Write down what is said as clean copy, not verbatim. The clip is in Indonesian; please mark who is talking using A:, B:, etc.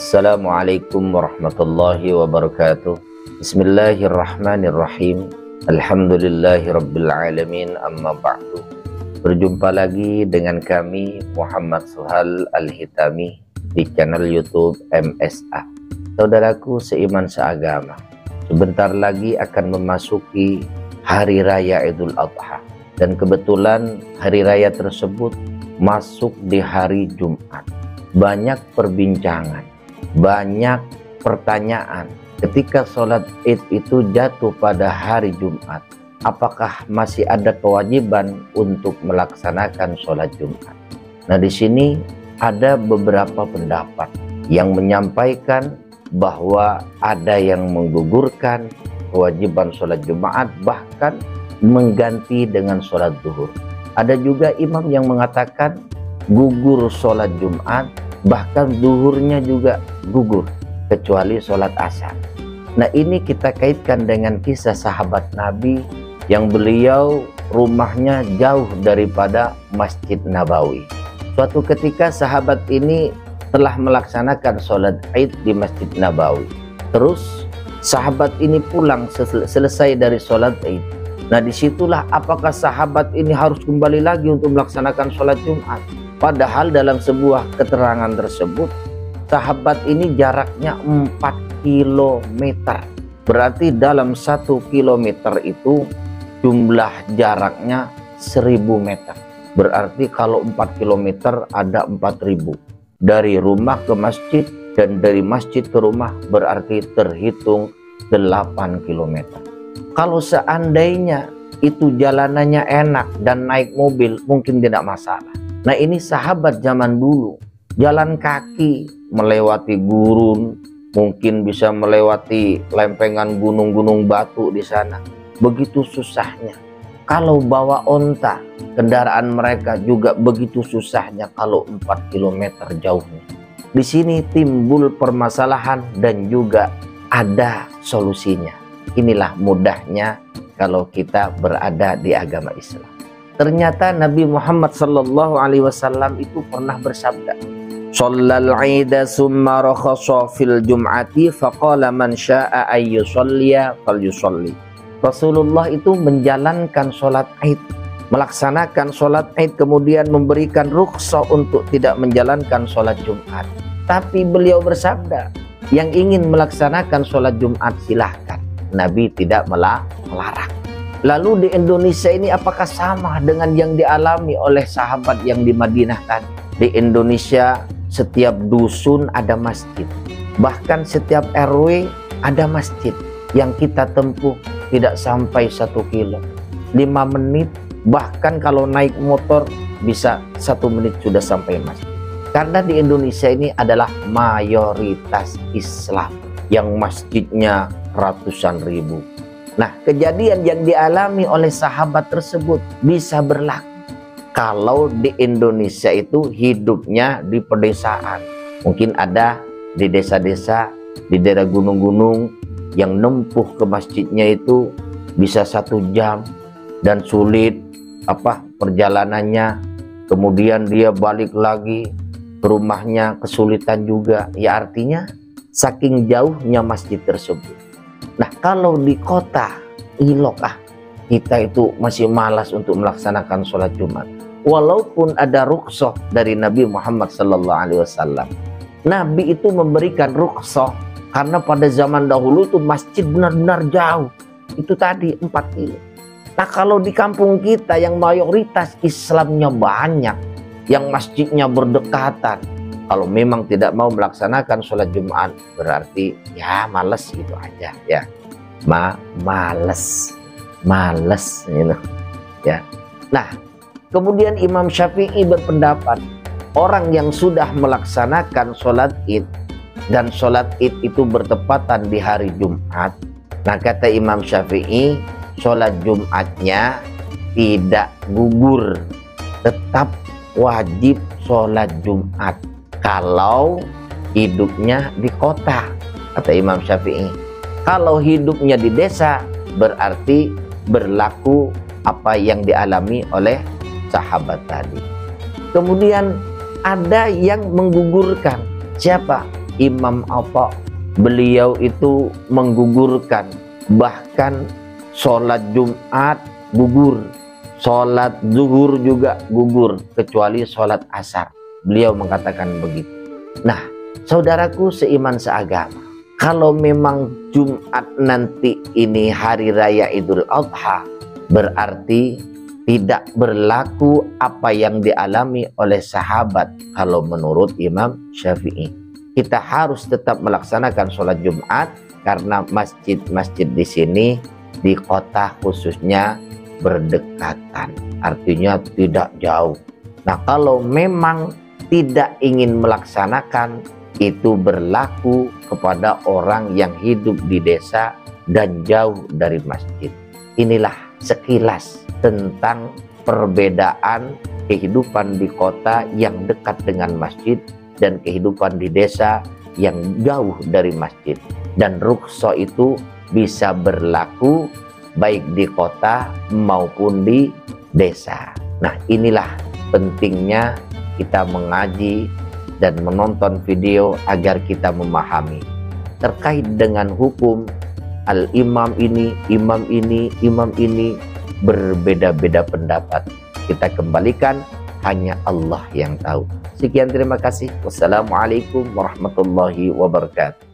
A: Assalamualaikum warahmatullahi wabarakatuh. Bismillahirrahmanirrahim. Alhamdulillahirabbil alamin, amma ba'du. Berjumpa lagi dengan kami Muhammad Suhal Al-Hitami di channel YouTube MSA. Saudaraku seiman seagama, sebentar lagi akan memasuki Hari Raya Idul Adha, dan kebetulan hari raya tersebut masuk di hari Jumat. Banyak perbincangan, banyak pertanyaan ketika sholat Id itu jatuh pada hari Jumat. Apakah masih ada kewajiban untuk melaksanakan sholat Jumat? Nah, di sini ada beberapa pendapat yang menyampaikan bahwa ada yang menggugurkan kewajiban sholat Jumat, bahkan mengganti dengan sholat zuhur. Ada juga imam yang mengatakan gugur sholat Jumat, bahkan zuhurnya juga gugur kecuali sholat asar. Nah, ini kita kaitkan dengan kisah sahabat Nabi yang beliau rumahnya jauh daripada Masjid Nabawi. Suatu ketika sahabat ini telah melaksanakan sholat Id di Masjid Nabawi. Terus sahabat ini pulang selesai dari sholat Id. Nah, disitulah apakah sahabat ini harus kembali lagi untuk melaksanakan sholat Jumat? Padahal dalam sebuah keterangan tersebut, sahabat ini jaraknya 4 kilometer. Berarti dalam 1 kilometer itu jumlah jaraknya 1000 meter. Berarti kalau 4 kilometer ada 4000. Dari rumah ke masjid dan dari masjid ke rumah berarti terhitung 8 kilometer. Kalau seandainya itu jalanannya enak dan naik mobil mungkin tidak masalah. Nah, ini sahabat zaman dulu jalan kaki melewati gurun, mungkin bisa melewati lempengan gunung-gunung batu di sana. Begitu susahnya. Kalau bawa onta, kendaraan mereka juga begitu susahnya kalau 4 kilometer jauhnya. Di sini timbul permasalahan dan juga ada solusinya. Inilah mudahnya kalau kita berada di agama Islam. Ternyata Nabi Muhammad SAW itu pernah bersabda, "Shallal 'ida summa rakhasa fil jum'ati faqala man syaa'a ay yusalliya falyusalli." Rasulullah itu menjalankan sholat Id, melaksanakan sholat Id, kemudian memberikan rukhsah untuk tidak menjalankan sholat Jumat. Tapi beliau bersabda, yang ingin melaksanakan sholat Jumat silahkan. Nabi tidak melarang. Lalu di Indonesia ini apakah sama dengan yang dialami oleh sahabat yang di Madinah tadi? Di Indonesia setiap dusun ada masjid. Bahkan setiap RW ada masjid yang kita tempuh tidak sampai 1 kilo. 5 menit, bahkan kalau naik motor bisa 1 menit sudah sampai masjid. Karena di Indonesia ini adalah mayoritas Islam yang masjidnya ratusan ribu. Nah, kejadian yang dialami oleh sahabat tersebut bisa berlaku kalau di Indonesia itu hidupnya di pedesaan. Mungkin ada di desa-desa, di daerah gunung-gunung yang nempuh ke masjidnya itu bisa 1 jam dan sulit perjalanannya. Kemudian dia balik lagi ke rumahnya kesulitan juga. Ya, artinya saking jauhnya masjid tersebut. Nah, kalau di kota Ilok kita itu masih malas untuk melaksanakan sholat Jumat. Walaupun ada rukhsah dari Nabi Muhammad SAW. Nabi itu memberikan rukhsah karena pada zaman dahulu itu masjid benar-benar jauh. Itu tadi 4 kilo. Nah, kalau di kampung kita yang mayoritas Islamnya banyak, yang masjidnya berdekatan, kalau memang tidak mau melaksanakan sholat Jumat berarti ya males gitu aja ya. Males you know, ya. Nah, kemudian Imam Syafi'i berpendapat orang yang sudah melaksanakan sholat Id dan sholat Id itu bertepatan di hari Jumat. Nah, kata Imam Syafi'i, sholat Jumatnya tidak gugur, tetap wajib sholat Jumat kalau hidupnya di kota, kata Imam Syafi'i. Kalau hidupnya di desa berarti berlaku apa yang dialami oleh sahabat tadi. Kemudian ada yang menggugurkan. Siapa? Imam Atha, beliau itu menggugurkan, bahkan sholat Jumat gugur, sholat zuhur juga gugur, kecuali sholat asar. Beliau mengatakan begitu. Nah, saudaraku seiman seagama, kalau memang Jumat nanti ini hari raya Idul Adha, berarti tidak berlaku apa yang dialami oleh sahabat. Kalau menurut Imam Syafi'i, kita harus tetap melaksanakan sholat Jumat karena masjid-masjid di sini di kota khususnya berdekatan, artinya tidak jauh. Nah, kalau memang tidak ingin melaksanakan, itu berlaku kepada orang yang hidup di desa dan jauh dari masjid. Inilah sekilas tentang perbedaan kehidupan di kota yang dekat dengan masjid dan kehidupan di desa yang jauh dari masjid. Dan rukhsah itu bisa berlaku baik di kota maupun di desa. Nah, inilah pentingnya kita mengaji dan menonton video agar kita memahami terkait dengan hukum al-imam ini, imam ini, imam ini, berbeda-beda pendapat. Kita kembalikan, hanya Allah yang tahu. Sekian, terima kasih. Wassalamualaikum warahmatullahi wabarakatuh.